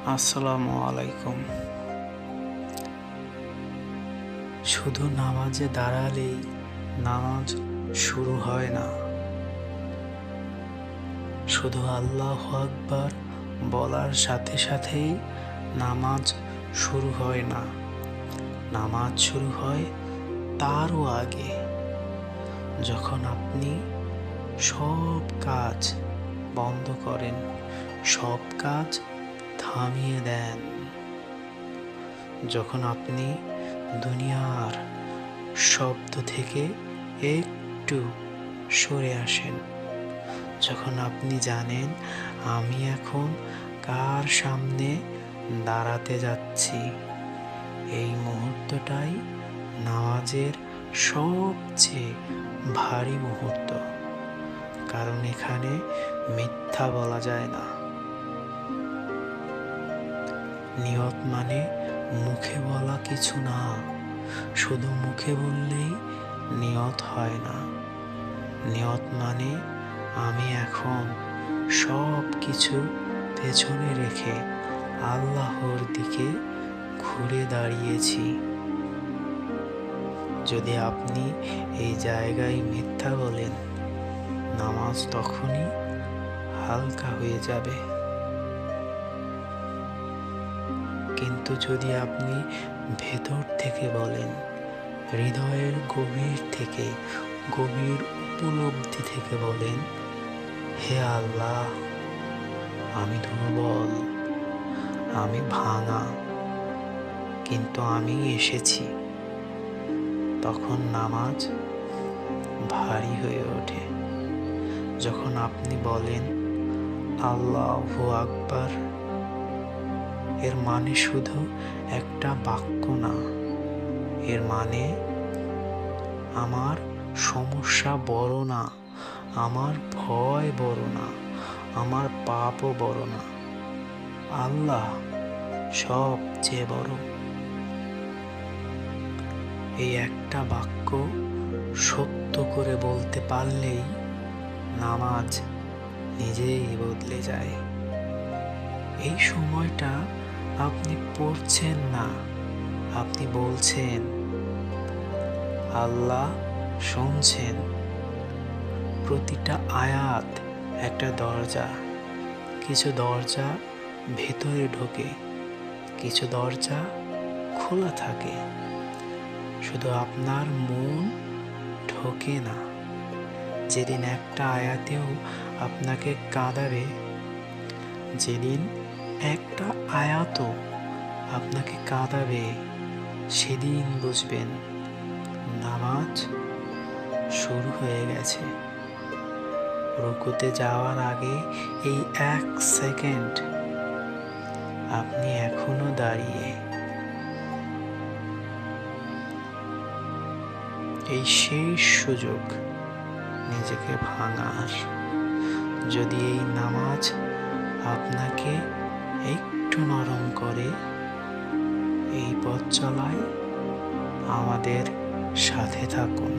আসসালামু আলাইকুম। শুধু নামাজে দাঁড়ালেই নামাজ শুরু হয় না। শুধু আল্লাহু আকবার বলার সাথে সাথেই নামাজ শুরু হয় না। নামাজ শুরু হয় তারও আগে, যখন আপনি সব কাজ বন্ধ করেন, সব কাজ থামিয়ে দেন, যখন আপনি দুনিয়ার শব্দ থেকে একটু সরে আসেন, যখন আপনি জানেন আমি এখন কার সামনে দাঁড়াতে যাচ্ছি। এই মুহূর্তটাই নামাজের সবচেয়ে ভারী মুহূর্ত, কারণ এখানে মিথ্যা বলা যায় না। নিয়ত মানে মুখে বলা কিছু না, শুধু মুখে বললেই নিয়ত হয় না। নিয়ত মানে আমি এখন সব কিছু পেছনে রেখে আল্লাহর দিকে ঘুরে দাঁড়িয়েছি। যদি আপনি এই জায়গায় মিথ্যা বলেন, নামাজ তখনই হালকা হয়ে যাবে। কিন্তু যদি আপনি ভেতর থেকে বলেন, হৃদয়ের গভীর থেকে, গভীর উপলব্ধি থেকে বলেন, হে আল্লাহ, আমি দুর্বল, আমি ভাঙা, কিন্তু আমি এসেছি, তখন নামাজ ভারী হয়ে ওঠে। যখন আপনি বলেন আল্লাহু আকবার, এর মানে শুধু একটা বাক্য না, এর মানে আমার সমস্যা বড় না, আমার ভয় বড় না, আমার পাপও বড় না, আল্লাহ সবচেয়ে বড়। এই একটা বাক্য সত্য করে বলতে পারলেই নামাজ নিজেই বদলে যায়। এই সময়টা আপনি পড়ছেন না, আপনি বলছেন, আল্লাহ শুনছেন। প্রতিটা আয়াত একটা দরজা। কিছু দরজা ভেতরে ঢোকে, কিছু দরজা খোলা থাকে। শুধু আপনার মন ঢোকে না। যেদিন একটা আয়াতেও আপনাকে কাঁদাবে, যেদিন একটা আয়াতও আপনাকে কাঁদাবে, সেদিন বুঝবেন নামাজ শুরু হয়ে গেছে। রুকুতে যাওয়ার আগে এই 1 সেকেন্ড আপনি এখনো দাঁড়িয়ে। এই শেষ সুযোগ নিজেকে ভাঙার। যদি এই নামাজ আপনাকে একটু নরম করে, এই পথ চলায় আমাদের সাথে থাকুন।